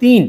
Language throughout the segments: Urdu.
3।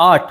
8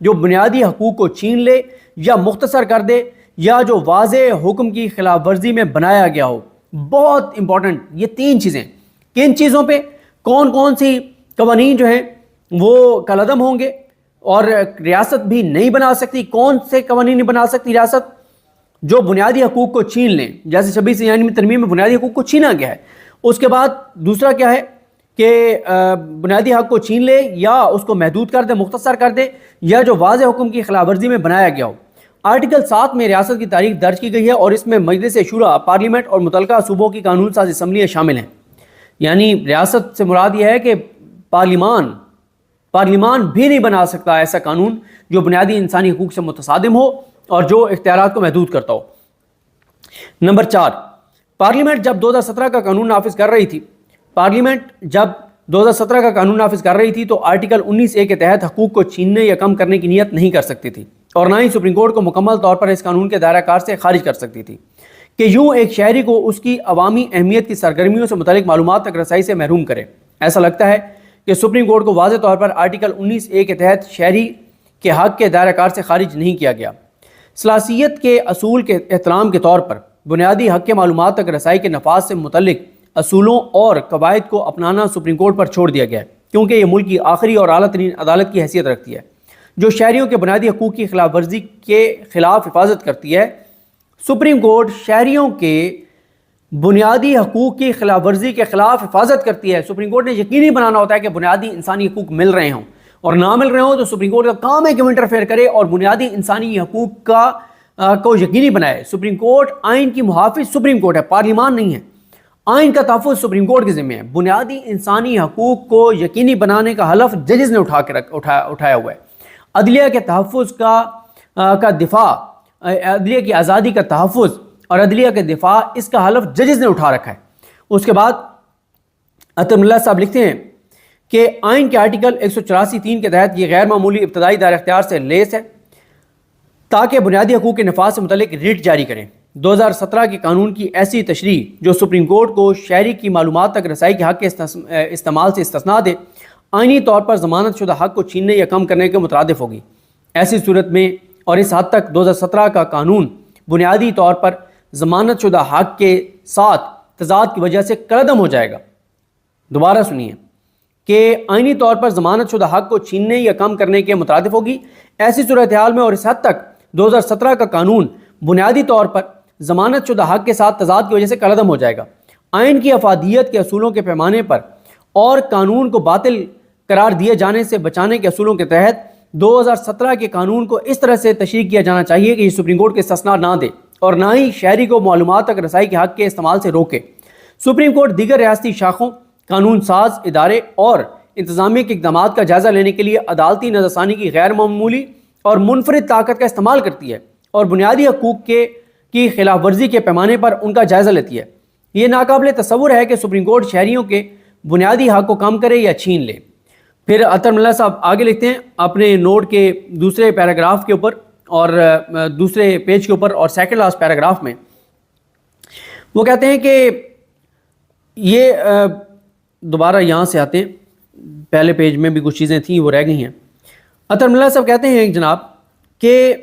جو بنیادی حقوق کو چھین لے یا مختصر کر دے یا جو واضح حکم کی خلاف ورزی میں بنایا گیا ہو. بہت امپورٹنٹ یہ 3 چیزیں. کن چیزوں پہ کون کون سی قوانین جو ہیں وہ کالعدم ہوں گے اور ریاست بھی نہیں بنا سکتی؟ کون سے قوانین نہیں بنا سکتی ریاست؟ جو بنیادی حقوق کو چھین لیں، جیسے 26 ترمیم میں بنیادی حقوق کو چھینا گیا ہے. اس کے بعد دوسرا کیا ہے کہ بنیادی حق کو چھین لے یا اس کو محدود کر دے، مختصر کر دے، یا جو واضح حکم کی خلاف ورزی میں بنایا گیا ہو. آرٹیکل 7 میں ریاست کی تاریخ درج کی گئی ہے اور اس میں مجلس شورا، پارلیمنٹ اور متعلقہ صوبوں کی قانون ساز اسمبلیاں شامل ہیں. یعنی ریاست سے مراد یہ ہے کہ پارلیمان بھی نہیں بنا سکتا ایسا قانون جو بنیادی انسانی حقوق سے متصادم ہو اور جو اختیارات کو محدود کرتا ہو. نمبر 4، پارلیمنٹ جب 2017 کا قانون نافذ کر رہی تھی تو آرٹیکل 19A کے تحت حقوق کو چھیننے یا کم کرنے کی نیت نہیں کر سکتی تھی اور نہ ہی سپریم کورٹ کو مکمل طور پر اس قانون کے دائرہ کار سے خارج کر سکتی تھی کہ یوں ایک شہری کو اس کی عوامی اہمیت کی سرگرمیوں سے متعلق معلومات تک رسائی سے محروم کرے. ایسا لگتا ہے کہ سپریم کورٹ کو واضح طور پر آرٹیکل 19A کے تحت شہری کے حق کے دائرہ کار سے خارج نہیں کیا گیا. ثلاثیت کے اصول کے احترام کے طور پر بنیادی حق کے معلومات تک رسائی کے نفاذ سے متعلق اصولوں اور قواعد کو اپنانا سپریم کورٹ پر چھوڑ دیا گیا ہے، کیونکہ یہ ملک کی آخری اور اعلیٰ ترین عدالت کی حیثیت رکھتی ہے جو شہریوں کے بنیادی حقوق کی خلاف ورزی کے خلاف حفاظت کرتی ہے. سپریم کورٹ شہریوں کے بنیادی حقوق کی خلاف ورزی کے خلاف حفاظت کرتی ہے. سپریم کورٹ نے یقینی بنانا ہوتا ہے کہ بنیادی انسانی حقوق مل رہے ہوں، اور نہ مل رہے ہوں تو سپریم کورٹ کا کام ہے کہ وہ انٹرفیئر کرے اور بنیادی انسانی حقوق کو یقینی بنائے. سپریم کورٹ آئین کی محافظ سپریم کورٹ ہے، پارلیمان نہیں ہے. آئین کا تحفظ سپریم کورٹ کے ذمہ ہے. بنیادی انسانی حقوق کو یقینی بنانے کا حلف ججز نے اٹھایا ہوا ہے. عدلیہ کے تحفظ کا دفاع، عدلیہ کی آزادی کا تحفظ اور عدلیہ کے دفاع، اس کا حلف ججز نے اٹھا رکھا ہے. اس کے بعد عطر اللہ صاحب لکھتے ہیں کہ آئین کے آرٹیکل 184(3) کے تحت یہ غیر معمولی ابتدائی دائرہ اختیار سے لیس ہے تاکہ بنیادی حقوق کے نفاذ سے متعلق ریٹ جاری کریں. 2017 کے قانون کی ایسی تشریح جو سپریم کورٹ کو شہری کی معلومات تک رسائی کے حق کے استعمال سے استثناء دے، آئینی طور پر ضمانت شدہ حق کو چھیننے یا کم کرنے کے مترادف ہوگی. ایسی صورت میں اور اس حد تک 2017 کا قانون بنیادی طور پر ضمانت شدہ حق کے ساتھ تضاد کی وجہ سے کالعدم ہو جائے گا. دوبارہ سنیے کہ آئینی طور پر ضمانت شدہ حق کو چھیننے یا کم کرنے کے مترادف ہوگی. ایسی صورتحال میں اور اس حد تک 2017 کا قانون بنیادی طور پر ضمانت شدہ حق کے ساتھ تضاد کی وجہ سے کالعدم ہو جائے گا. آئین کی افادیت کے اصولوں کے پیمانے پر اور قانون کو باطل قرار دیے جانے سے بچانے کے اصولوں کے تحت 2017 کے قانون کو اس طرح سے تشریح کیا جانا چاہیے کہ یہ سپریم کورٹ کے استثناء نہ دے اور نہ ہی شہری کو معلومات تک رسائی کے حق کے استعمال سے روکے. سپریم کورٹ دیگر ریاستی شاخوں، قانون ساز ادارے اور انتظامیہ کے اقدامات کا جائزہ لینے کے لیے عدالتی نظرثانی کی غیر معمولی اور منفرد طاقت کا استعمال کرتی ہے اور بنیادی حقوق کی خلاف ورزی کے پیمانے پر ان کا جائزہ لیتی ہے. یہ ناقابل تصور ہے کہ سپریم کورٹ شہریوں کے بنیادی حق کو کم کرے یا چھین لے. پھر عطر اللہ صاحب آگے لکھتے ہیں اپنے نوٹ کے دوسرے پیراگراف کے اوپر اور دوسرے پیج کے اوپر اور سیکنڈ لاسٹ پیراگراف میں وہ کہتے ہیں کہ یہ دوبارہ یہاں سے آتے ہیں، پہلے پیج میں بھی کچھ چیزیں تھیں وہ رہ گئی ہیں. عطر اللہ صاحب کہتے ہیں جناب کہ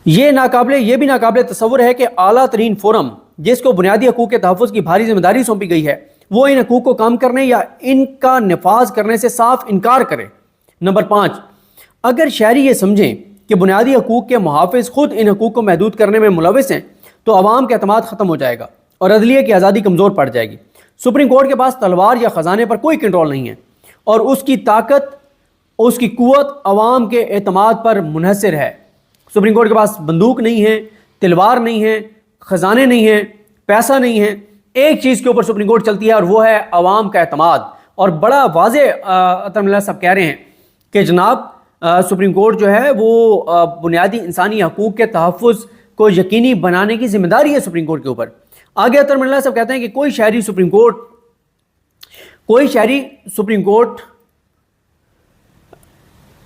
یہ بھی ناقابل تصور ہے کہ اعلیٰ ترین فورم جس کو بنیادی حقوق کے تحفظ کی بھاری ذمہ داری سونپی گئی ہے وہ ان حقوق کو کم کرنے یا ان کا نفاذ کرنے سے صاف انکار کرے. نمبر 5، اگر شہری یہ سمجھیں کہ بنیادی حقوق کے محافظ خود ان حقوق کو محدود کرنے میں ملوث ہیں تو عوام کا اعتماد ختم ہو جائے گا اور عدلیہ کی آزادی کمزور پڑ جائے گی. سپریم کورٹ کے پاس تلوار یا خزانے پر کوئی کنٹرول نہیں ہے اور اس کی طاقت، اس کی قوت عوام کے اعتماد پر منحصر ہے. سپریم کورٹ کے پاس بندوق نہیں ہے، تلوار نہیں ہے، خزانے نہیں ہیں، پیسہ نہیں ہے. ایک چیز کے اوپر سپریم کورٹ چلتی ہے اور وہ ہے عوام کا اعتماد. اور بڑا واضح عطر اللہ صاحب کہہ رہے ہیں کہ جناب سپریم کورٹ جو ہے وہ بنیادی انسانی حقوق کے تحفظ کو یقینی بنانے کی ذمہ داری ہے سپریم کورٹ کے اوپر. آگے عطر اللہ صاحب کہتے ہیں کہ کوئی شہری سپریم کورٹ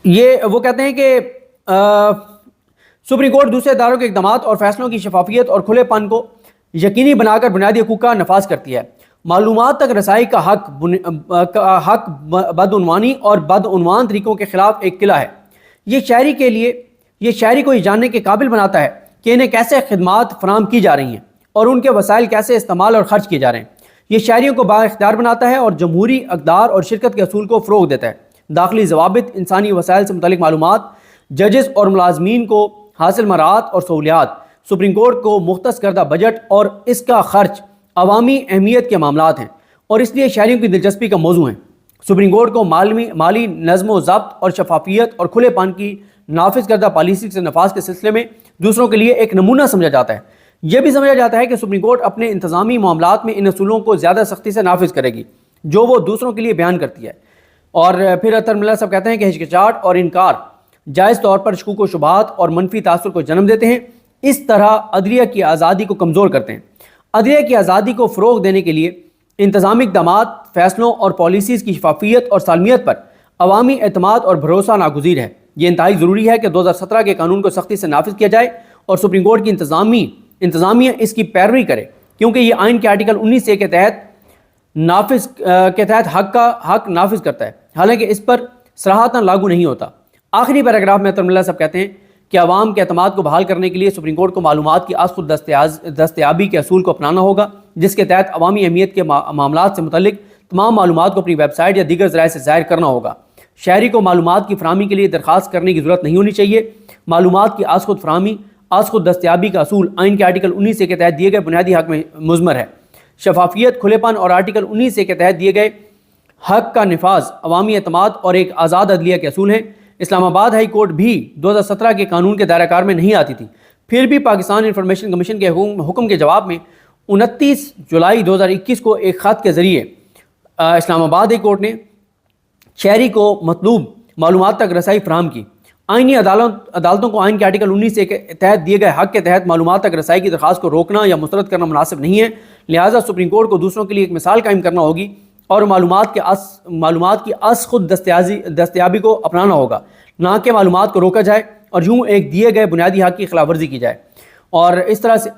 یہ وہ کہتے ہیں کہ سپریم کورٹ دوسرے اداروں کے اقدامات اور فیصلوں کی شفافیت اور کھلے پن کو یقینی بنا کر بنیادی حقوق کا نفاذ کرتی ہے. معلومات تک رسائی کا حق بدعنوانی اور بدعنوان طریقوں کے خلاف ایک قلعہ ہے۔ یہ شہری کو یہ جاننے کے قابل بناتا ہے کہ انہیں کیسے خدمات فراہم کی جا رہی ہیں اور ان کے وسائل کیسے استعمال اور خرچ کیے جا رہے ہیں۔ یہ شہریوں کو بااختیار بناتا ہے اور جمہوری اقدار اور شرکت کے اصول کو فروغ دیتا ہے۔ داخلی ضوابط، انسانی وسائل سے متعلق معلومات، ججز اور ملازمین کو حاصل مراعات اور سہولیات، سپریم کورٹ کو مختص کردہ بجٹ اور اس کا خرچ عوامی اہمیت کے معاملات ہیں اور اس لیے شہریوں کی دلچسپی کا موضوع ہیں۔ سپریم کورٹ کو مالی نظم و ضبط اور شفافیت اور کھلے پان کی نافذ کردہ پالیسی سے نفاذ کے سلسلے میں دوسروں کے لیے ایک نمونہ سمجھا جاتا ہے۔ یہ بھی سمجھا جاتا ہے کہ سپریم کورٹ اپنے انتظامی معاملات میں ان اصولوں کو زیادہ سختی سے نافذ کرے گی جو وہ دوسروں کے لیے بیان کرتی ہے۔ اور پھر اطہر ملا صاحب کہتے ہیں کہ ہچکچاہٹ اور انکار جائز طور پر شکوک و شبہات اور منفی تاثر کو جنم دیتے ہیں، اس طرح عدلیہ کی آزادی کو کمزور کرتے ہیں۔ عدلیہ کی آزادی کو فروغ دینے کے لیے انتظامی اقدامات، فیصلوں اور پالیسیز کی شفافیت اور سالمیت پر عوامی اعتماد اور بھروسہ ناگزیر ہے۔ یہ انتہائی ضروری ہے کہ 2017 کے قانون کو سختی سے نافذ کیا جائے اور سپریم کورٹ کی انتظامیہ اس کی پیروی کرے، کیونکہ یہ آئین کے آرٹیکل 19A کے تحت حق نافذ کرتا ہے، حالانکہ اس پر صراحتاً لاگو نہیں ہوتا۔ آخری پیراگراف میں اطہر ملا صاحب کہتے ہیں کہ عوام کے اعتماد کو بحال کرنے کے لیے سپریم کورٹ کو معلومات کی خود دستیابی کے اصول کو اپنانا ہوگا، جس کے تحت عوامی اہمیت کے معاملات سے متعلق تمام معلومات کو اپنی ویب سائٹ یا دیگر ذرائع سے ظاہر کرنا ہوگا۔ شہری کو معلومات کی فراہمی کے لیے درخواست کرنے کی ضرورت نہیں ہونی چاہیے۔ معلومات کی خود فراہمی، خود دستیابی کا اصول آئین کے آرٹیکل 19A کے تحت دیے گئے بنیادی حق میں مضمر ہے۔ شفافیت، کھلے پن اور آرٹیکل 19A کے تحت دیے گئے حق کا نفاذ عوامی اعتماد اور ایک آزاد عدلیہ کے اصول ہیں۔ اسلام آباد ہائی کورٹ بھی 2017 کے قانون کے دائرہ کار میں نہیں آتی تھی، پھر بھی پاکستان انفارمیشن کمیشن کے حکم کے جواب میں 29 جولائی 2021 کو ایک خط کے ذریعے اسلام آباد ہائی کورٹ نے شہری کو مطلوب معلومات تک رسائی فراہم کی۔ آئینی عدالتوں کو آئین کے آرٹیکل 19A کے تحت دیے گئے حق کے تحت معلومات تک رسائی کی درخواست کو روکنا یا مسترد کرنا مناسب نہیں ہے، لہٰذا سپریم کورٹ کو دوسروں کے لیے ایک مثال قائم کرنا ہوگی اور معلومات کی خود دستیابی کو اپنانا ہوگا، نہ کہ معلومات کو روکا جائے اور یوں ایک دیے گئے بنیادی حق کی خلاف ورزی کی جائے۔ اور اس طرح سے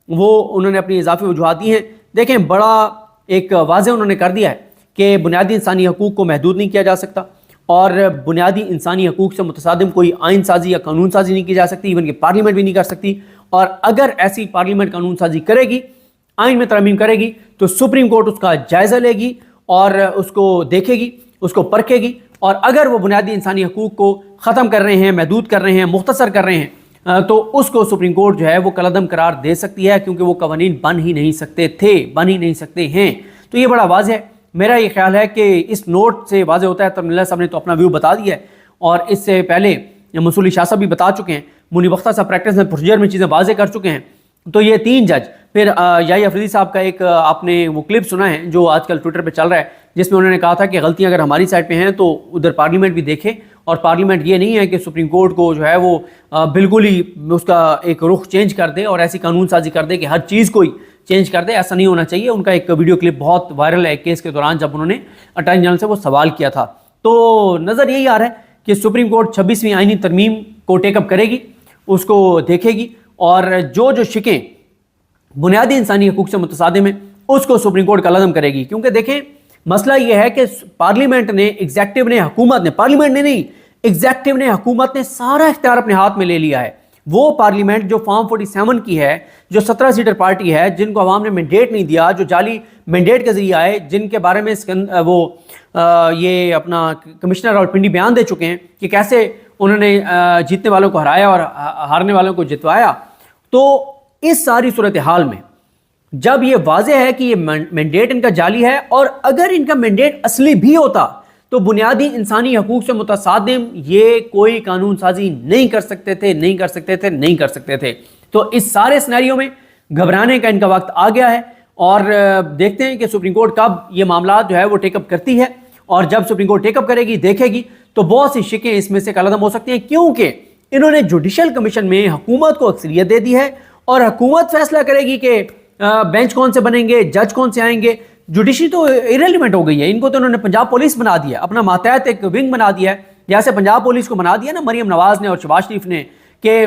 انہوں نے اپنی اضافی وجوہات دی ہیں۔ دیکھیں، بڑا ایک واضح انہوں نے کر دیا ہے کہ بنیادی انسانی حقوق کو محدود نہیں کیا جا سکتا اور بنیادی انسانی حقوق سے متصادم کوئی آئین سازی یا قانون سازی نہیں کی جا سکتی، ایون کہ پارلیمنٹ بھی نہیں کر سکتی، اور اگر ایسی پارلیمنٹ قانون سازی کرے گی، آئین میں ترمیم کرے گی، تو سپریم کورٹ اس کا جائزہ لے گی اور اس کو دیکھے گی، اس کو پرکھے گی، اور اگر وہ بنیادی انسانی حقوق کو ختم کر رہے ہیں، محدود کر رہے ہیں، مختصر کر رہے ہیں، تو اس کو سپریم کورٹ جو ہے وہ کالعدم قرار دے سکتی ہے، کیونکہ وہ قوانین بن ہی نہیں سکتے ہیں۔ تو یہ بڑا واضح ہے۔ میرا یہ خیال ہے کہ اس نوٹ سے واضح ہوتا ہے، اطہر ملا صاحب نے تو اپنا ویو بتا دیا ہے، اور اس سے پہلے منصور شاہ صاحب بھی بتا چکے ہیں، منی بختہ صاحب پریکٹس میں پروسیجر میں چیزیں واضح کر چکے ہیں۔ تو یہ 3 جج، پھر یاہی افریدی صاحب کا ایک آپ نے وہ کلپ سنا ہے جو آج کل ٹویٹر پہ چل رہا ہے، جس میں انہوں نے کہا تھا کہ غلطیاں اگر ہماری سائڈ پہ ہیں تو ادھر پارلیمنٹ بھی دیکھے، اور پارلیمنٹ یہ نہیں ہے کہ سپریم کورٹ کو جو ہے وہ بالکل ہی اس کا ایک رخ چینج کر دے اور ایسی قانون سازی کر دے کہ ہر چیز کو ہی چینج کر دے، ایسا نہیں ہونا چاہیے۔ ان کا ایک ویڈیو کلپ بہت وائرل ہے ایک کیس کے دوران، جب انہوں نے اٹارنی جنرل سے وہ سوال کیا تھا۔ تو نظر یہی آ رہا ہے کہ سپریم کورٹ 26ویں آئینی ترمیم کو ٹیک اپ کرے گی، اس کو دیکھے گی، اور جو شکیں بنیادی انسانی حقوق سے متصادم ہیں اس کو سپریم کورٹ کالعدم کرے گی۔ کیونکہ دیکھیں، مسئلہ یہ ہے کہ پارلیمنٹ نے، ایگزیکٹو نے، حکومت نے، پارلیمنٹ نے نہیں، ایگزیکٹو نے، حکومت نے سارا اختیار اپنے ہاتھ میں لے لیا ہے۔ وہ پارلیمنٹ جو فارم 47 کی ہے، جو 17 سیٹر پارٹی ہے، جن کو عوام نے مینڈیٹ نہیں دیا، جو جعلی مینڈیٹ کے ذریعے آئے، جن کے بارے میں یہ اپنا کمشنر راولپنڈی بیان دے چکے ہیں کہ کیسے انہوں نے جیتنے والوں کو ہرایا اور ہارنے والوں کو جتوایا۔ تو اس ساری صورتحال میں جب یہ واضح ہے کہ یہ مینڈیٹ ان کا جعلی ہے، اور اگر ان کا مینڈیٹ اصلی بھی ہوتا تو بنیادی انسانی حقوق سے متصادم یہ کوئی قانون سازی نہیں کر سکتے تھے۔ تو اس سارے سینیریو میں گھبرانے کا ان کا وقت آ گیا ہے، اور دیکھتے ہیں کہ سپریم کورٹ کب یہ معاملات جو ہے وہ ٹیک اپ کرتی ہے، اور جب سپریم کورٹ ٹیک اپ کرے گی، دیکھے گی، تو بہت سی شکیں اس میں سے کالعدم ہو سکتی ہیں، کیونکہ انہوں نے جوڈیشل کمیشن میں حکومت کو اکثریت دے دی ہے، اور حکومت فیصلہ کرے گی کہ بینچ کون سے بنیں گے، جج کون سے آئیں گے۔ جوڈیشری تو ایریلیونٹ ہو گئی ہے، ان کو تو انہوں نے پنجاب پولیس بنا دیا، اپنا ماتحت ایک ونگ بنا دیا ہے، جیسے پنجاب پولیس کو بنا دیا نا مریم نواز نے اور شہباز شریف نے، کہ